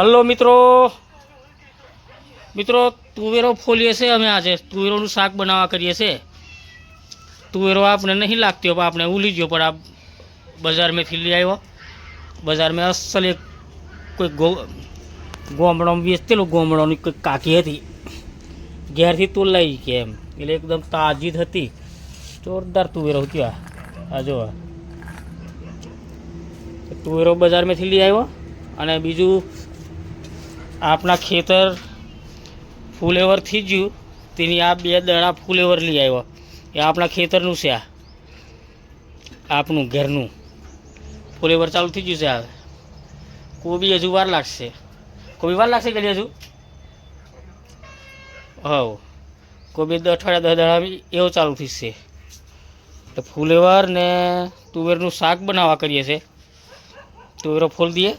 Hello મિત્રો મિત્રો તુવેરો ફોલીએ છે અમે આજે તુવેરોનું શાક બનાવવા કરીએ છીએ। તુવેરો આપણે નહીં લાગતી પણ આપણે ઉલી ગયો પણ આ બજારમાંથી લઈ આવ્યો। બજારમાં અસલ એક કોઈ ગોમડામાં વેચતેલું ગોમડાની કોઈ કાકી હતી ઘેરથી તો લઈ કે એમ એટલે એકદમ તાજી જ હતી। જોરદાર તુવેરો હતી આ જો તુવેરો બજારમાંથી લઈ આવ્યો। અને બીજું આપણા ખેતર ફૂલેવર થઈ ગયું તેની આ 2 દડા ફૂલેવર લઈ આવ્યો એ આપણા ખેતરનું છે। આ આપનું ઘરનું ફૂલેવર ચાલુ થઈ ગયું છે। આ કોબી હજુ વાર લાગશે, કોબી વાર લાગશે કે હજુ હવ કોબી 10 અઠવાડિયા 10 દડા એવું ચાલુ થશે। તો ફૂલેવર ને તુવેરનું શાક બનાવવા કરીએ છીએ। તુવેરો ફોલ દઈએ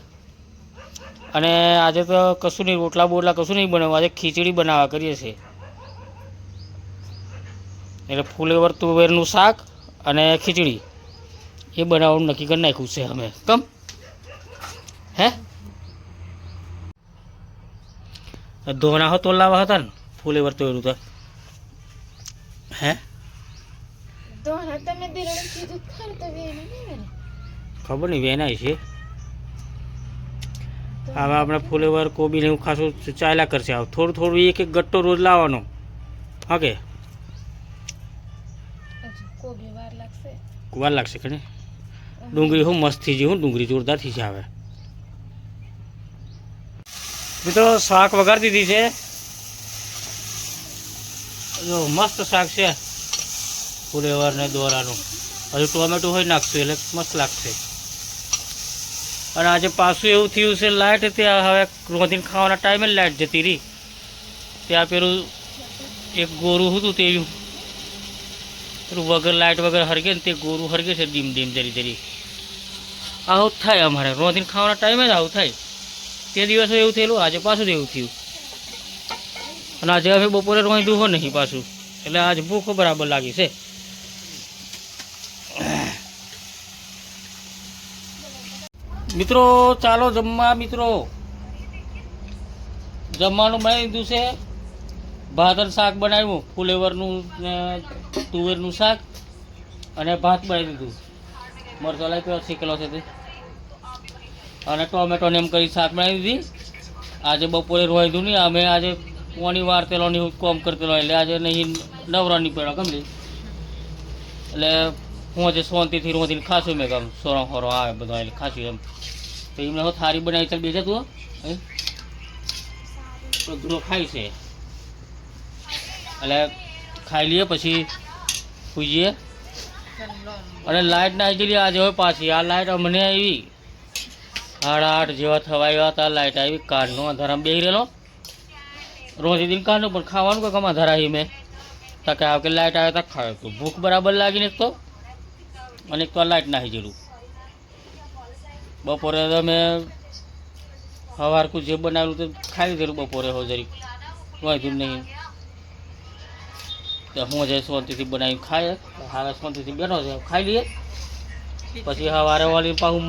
અને આજે તો કશું નહીં, રોટલા બોટલા કશું નહીં બનાવવા, આજે ખીચડી બનાવવા કરીએ છીએ। એટલે ફૂલેવર તુવેરનું શાક અને ખીચડી એ બનાવવાનું નક્કી કરી નાખ્યું છે અમે। કમ હે ધોના હો તોલાવા હતા ને ફૂલેવર તુવેરું તો હે ખબર નહીં વેનાય છે। હવે આપણે ફૂલેવર કોબીને એવું ખાસું ચાલ્યા કરશે। હવે થોડું થોડું એક એક ગટ્ટો રોજ લાવવાનો। ઓકે વાર લાગશે કે નહીં? ડુંગળી હું મસ્ત થઈ ગઈ, ડુંગળી જોરદાર થઈ છે। હવે મિત્રો શાક વઘારી દીધી છે, જો મસ્ત શાક છે ફૂલેવર ને દોરાનું। હજુ ટોમેટો હોય નાખશું એટલે મસ્ત લાગશે। અને આજે પાછું એવું થયું છે લાઇટ ત્યાં હવે રોંધીને ખાવાના ટાઈમે લાઇટ જતી રહી। ત્યાં પેલું એક ગોરું હતું તે પેલું વગર લાઇટ વગર હરગે ને તે ગોરું હરગે છે ડીમ ડીમ જરી જરી। આવું જ થાય અમારે રોંધીને ખાવાના ટાઈમે જ આવું થાય। તે દિવસે એવું થયેલું, આજે પાછું જ એવું થયું। અને આજે હવે બપોરે રોંધ્યું હોય નહીં પાછું, એટલે આજે ભૂખ બરાબર લાગી છે। મિત્રો ચાલો જમવા। મિત્રો જમવાનું બનાવી દીધું છે, ભાત અને શાક બનાવ્યું, ફૂલેવરનું ને તુવેરનું શાક અને ભાત બનાવી દીધું। મરચો લાવી શીખેલો છે તે અને ટોમેટોને એમ કરી શાક બનાવી દીધી। આજે બપોરે રોધ્યું નહીં, અમે આજે પોણી વાર તેલોની કોમ કરતેલો એટલે આજે નહીં નવરા નહીં પડ્યો ગમલી એટલે હું આજે શાંતિથી રોધીને ખાશું। મેં ગમ સોરો હોરો આવે બધો એટલે ખાશું એમ। તો એમને હું થાળી બનાવી ચાલ બેસે તું તો ધૂળો ખાય છે એટલે ખાઈ લઈએ પછી સુઈ જઈએ। અને લાઇટ ના આવી ગયેલી આજે હોય પાછી। આ લાઇટ અમને આવી 8:30 જેવા થવાયા હતા, લાઇટ આવી। કારનો અંધારામાં બેસી રહેલો રોજી દિન કારનું પણ ખાવાનું કોઈ કમા ધરાવી મેં તકે આવ કે લાઇટ આવે તો ખાયો તો ભૂખ બરાબર લાગીને એક તો અને એક તો લાઇટ નાખી ગયેલું। બપોરે અમે સવારકું જે બનાવેલું તો ખાઈ લીધેલું બપોરે હો જરી વાંધું નહીં। તો હું જે શાંતિથી બનાવી ખાઈએ, હવે શાંતિથી બેઠો છે ખાઈ લઈએ પછી સવારે વાળી પાછું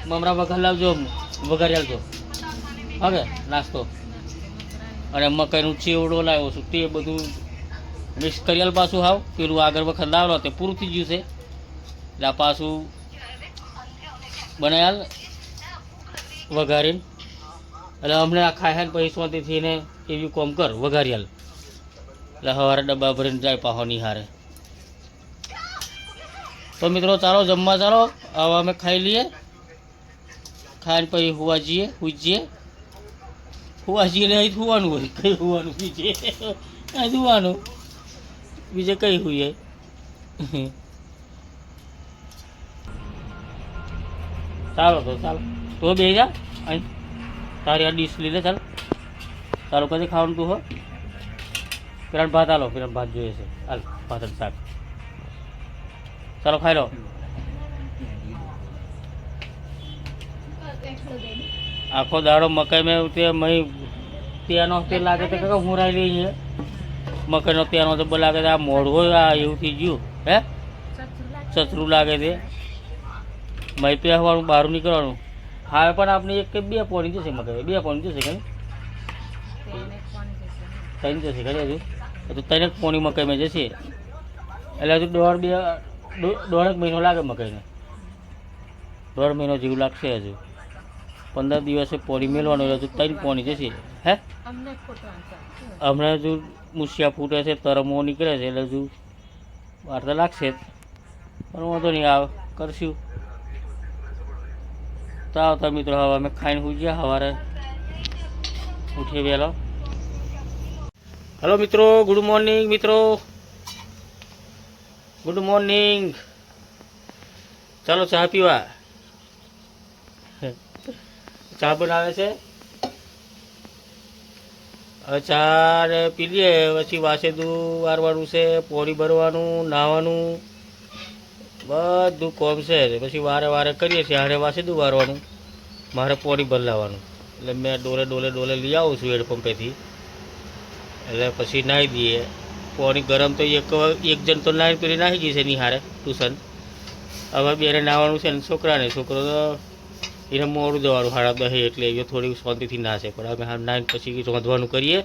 મમરા વઘાર લાવજો, વઘારી આવજો હવે નાસ્તો। અને મકાઈનું ચેવડો લાવ્યો છું તે બધું મિક્સ કરી આલ પાછું। હાવ પેલું આગળ વખત લાવેલો તે પૂરું થઈ ગયું છે એટલે આ પાછું બનાવી આલ વઘારીને। એટલે અમને આ ખાય ને પછી શાંતિથી ને એવી કોમ કર વઘારી આલ એટલે સવારે ડબ્બા ભરીને જાય પાછો નિહારે। તો મિત્રો ચાલો જમવા ચાલો, હવે અમે ખાઈ લઈએ, ખાઈને પછી હુવા જઈએ, સુઈ જઈએ ને અહીં સુવાનું હોય, કઈ સુવાનું બીજે અહીં સુવાનું બીજે કઈ સુઈએ। ચાલો તો ચાલો તો બે જા અહીં તારી આ ડીશ લીધે ચાલો ચાલો કદી ખાવાનું તું હો પેલા ભાત હાલો, પેલા ભાત જોઈએ છે હાલ ભાત અને શાક ચાલો ખાઈ લો। આખો દાડો મકાઈ મેં તે મય ત્યાંનો તે લાગે તો કાકા હું રાઈ લઈએ મકાઈનો ત્યાંનો તો લાગે આ મોઢું હોય આ એવું થઈ ગયું હે સસરું લાગે તે મય પહેવાનું બહાર નીકળવાનું હા પણ આપણે એક કે બે પોણી જશે મકાઈ, બે પોણી જશે કે ત્રણ જશે ખરી હજુ હજુ ત્રણ પોણી મકાઈમાં જશે એટલે હજુ દોઢ મહિનો લાગે મકાઈને, 1.5 મહિનો જેવું લાગશે. હજુ 15 દિવસે પોણી મેળવાનું એટલે હજુ 3 પોણી જશે. હે હમણાં હજુ મૂસિયા ફૂટે છે, તરમો નીકળે છે એટલે હજુ વાર તો લાગશે જ, પણ વાંધો નહીં આવે કરશું. તો આવતા મિત્રો હવે અમે ખાઈને સુઈ ગયા, સવારે ઉઠીએ વહેલો. હલો મિત્રો, ગુડ મોર્નિંગ મિત્રો, ગુડ મોર્નિંગ. ચાલો ચા પીવા. ચા બનાવે છે, હવે ચા ને પી લઈએ, પછી વાસેદું વારવાનું છે, પોણી ભરવાનું, નાહવાનું, બધું કોમ છે. પછી વારે વારે કરીએ છીએ. હારે વાસેદું વારવાનું, મારે પોણી બદલાવાનું, એટલે મેં ડોલે લઈ આવું છું હેડ પંપેથી. એટલે પછી નાહી દઈએ. પોણી ગરમ તો એક જણ તો નાહી પેલી નાહી ગઈ છે નિહારે ટ્યુશન. હવે બેને નાહવાનું છે ને છોકરાને, છોકરો તો એને મોડું જવાનું 10:30 એટલે એ થોડી શાંતિથી નાશે. પણ અમે નાહીને પછી રોંધવાનું કરીએ,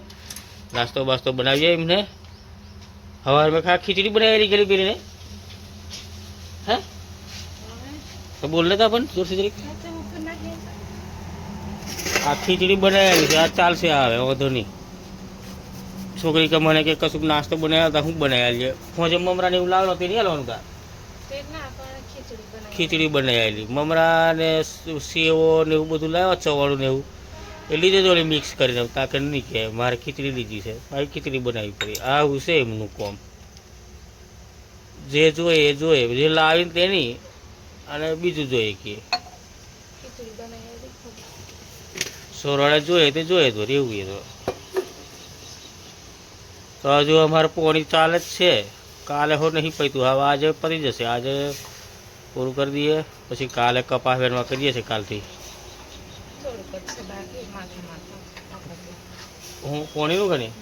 નાસ્તો બાસ્તો બનાવીએ એમને. સવારે મેં ખીચડી બનાવેલી ગયેલી પેલીને. હે તો બોલ લેતા પણ જોરથી જરીક. આ ખીચડી બનાવેલી છે, આ ચાલશે, આવે વાંધો નહીં. છોકરી કે મને કે કશુંક નાસ્તો બનાવ્યા હતા, શું બનાવ્યા છે ફોજે મમરાને એવું લાવવાનું તે નહીં હાલવાનું હતા. ખીચડી બનાવેલી મમરા ને સેવો ને એવું બધું લાવ્યા, ચવાળું ને એવું એ લીધે જોડે મિક્સ કરીને. તાકે નહીં કે મારે ખીચડી લીધી છે, મારી ખીચડી બનાવવી પડી. આવું છે એમનું કોમ. જે જોઈએ એ જોઈએ, જે લાવીને તેની, અને બીજું જોઈએ કે સોરાળે જોઈએ તે જોઈએ તો એવું એ તો હજુ અમારે પોણી ચાલે જ છે. કાલે હો નહીં પૈતું, હવે આજે પતી જશે. આજે પૂરું કરી દઈએ, પછી કાલે કપાસ વેણવા કરીએ છીએ. કાલથી હું પોણીનું ગણી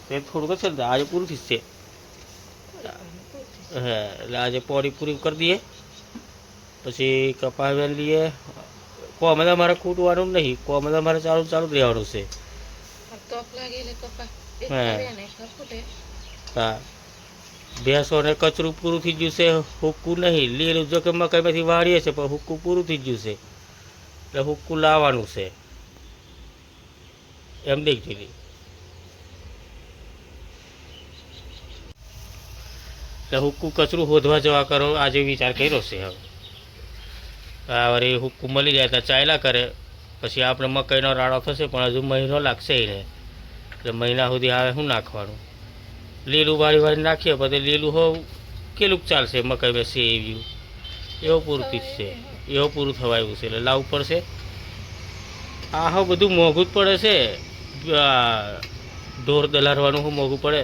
તે થોડુંક જ છે, આજે પૂરું થઈ જ છે. હા એટલે આજે પોણી પૂરી કરી દઈએ, પછી કપાસ વેણ લઈએ. કોમે તો અમારે ખૂટવાનું નહીં, કોમે તો અમારે ચાલુ જ રહેવાનું છે. હા ભેંસોને કચરું પૂરું થઈ ગયું છે, હુક્કું નહીં લીલું. જો કે મકાઈમાંથી વાળીએ છે પણ હુક્કું પૂરું થઈ ગયું છે, એટલે હુક્કું લાવવાનું છે એમ દેખજો. એટલે હુક્કું કચરું શોધવા જવા કરો આજે વિચાર કર્યો છે. હવે આ વળી હુક્કું મળી જાય તો ચાલ્યા કરે, પછી આપણે મકાઈનો રાડો થશે, પણ હજુ મહિનો લાગશે એને. એટલે મહિના સુધી આવે શું નાખવાનું, લીલું વાળી નાખીએ પછી લીલું હો કેટલું ચાલશે. મકાઈમાં છે એવી એવું પૂરતી જ છે, એવું પૂરું થવાયું છે એટલે લાવવું પડશે. આ હો બધું મોંઘું જ પડે છે, ઢોર દલારવાનું શું મોંઘું પડે.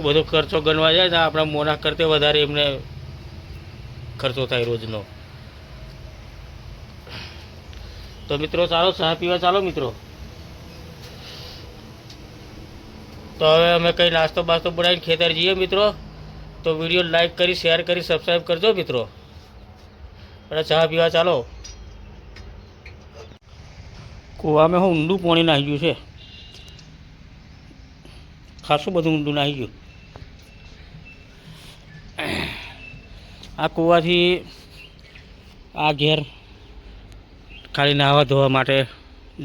બધો ખર્ચો ગણવા જાય ને આપણા મોના કરતે વધારે એમને ખર્ચો થાય રોજનો. તો મિત્રો ચાલો ચા પીવા ચાલો મિત્રો. તો હવે અમે કંઈ નાસ્તો બાસ્તો બનાવીને ખેતર જઈએ મિત્રો. તો વિડીયો લાઈક કરી, શેર કરી, સબસ્ક્રાઈબ કરજો મિત્રો. અને ચા પીવા ચાલો. કૂવામાં હું ઊંડું પાણી નાખી ગયું છે, ખાસું બધું ઊંડું નાખી ગયું. આ કૂવાથી આ ઘેર ખાલી નાહવા ધોવા માટે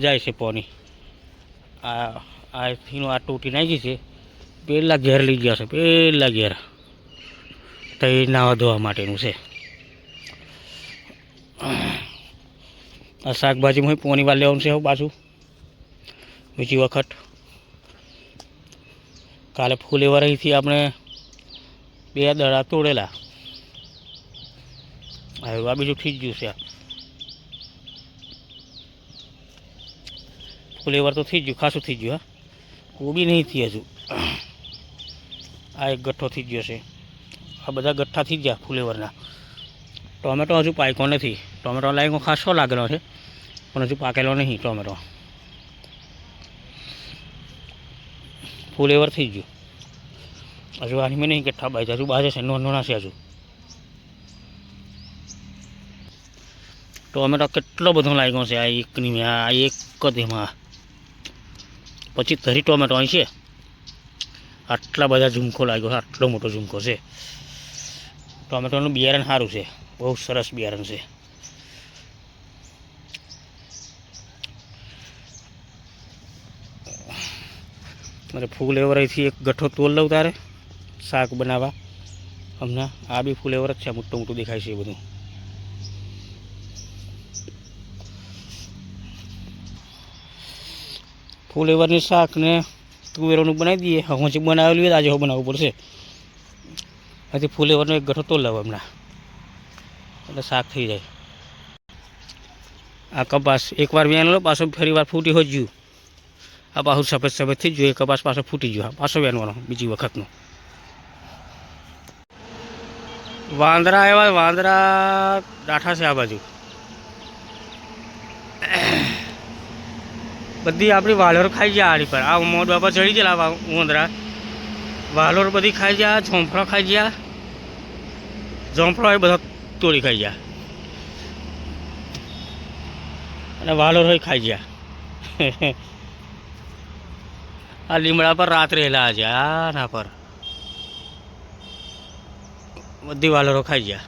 જાય છે પાણી. આથીનું આ ટોટી નાખી છે, પેલા ઘેર લઈ ગયા છે, પેલા ઘેર તો એ નાહવા ધોવા માટેનું છે. આ શાકભાજીમાં પાણી વાર લેવાનું છે પાછું બીજી વખત. કાલે ફૂલેવર અહીંથી આપણે 2 દડા તોડેલા, હવે આ બીજું થઈ જ ગયું છે. ફૂલેવર તો થઈ ગયું, ખાસું થઈ ગયું. હા કોબી નહીં થઈ હજુ. આ એક ગઠ્ઠો થઈ ગયો છે, આ બધા ગઠ્ઠા થઈ ગયા ફૂલેવરના. ટોમેટો હજુ પાક્યો નથી. ટોમેટો લાઈકો ખાસો લાગેલો છે પણ હજુ પાકેલો નહીં ટોમેટો. ફૂલેવર થઈ ગયું. હજુ આની મેં નહીં ગઠ્ઠા બાજુ હજુ બાજે છે, નોના છે હજુ. ટોમેટો કેટલો બધો લાગ્યો છે આ એકની આ એક જ એમાં 25-30 ટોમેટો અહીં છે. આટલા બધા ઝુમખો લાગ્યો છે, આટલો મોટો ઝુમખો છે. ટોમેટોનું બિયારણ સારું છે, બહુ સરસ બિયારણ છે. મારે ફૂલ એવરેજથી એક ગઠ્ઠો તોલ લઉં તારે શાક બનાવવા. હમણાં આ બી ફૂલ એવરેજ છે, મોટું મોટું દેખાય છે એ બધું. ફૂલ એવરની શાક ને તુવેરોનું બનાવી દઈએ. હજી બનાવેલું હોય આજે બનાવવું પડશે. હજી ફૂલ એવરનો એક ગઠ્ઠો તોલ લઉં હમણાં, એટલે શાક થઈ જાય. આ કપાસ એકવાર વેણલો પાછો ફરી વાર ફૂટી હોય ગયું. આ પાછું સફેદ સફેદ થઈ ગયું. એ કપાસ પાછો ફૂટી ગયો, પાછો વેણવાનો બીજી વખતનો. વાંદરા આવ્યા, વાંદરા દાઠા છે આ બાજુ. બધી આપણી વાલોર ખાઈ ગયા આડી પર. આ મોડ બાપા ચડી ગયેલા વાંદરા. વાલોર બધી ખાઈ ગયા, જોંફળા ખાઈ ગયા. જોંફળા એ બધા તોડી ખાઈ ગયા અને વાલોર હોય ખાઈ ગયા. આ લીમડા પર રાત રહેલા છે. આ ના પર બધી વાલોરો ખાઈ ગયા.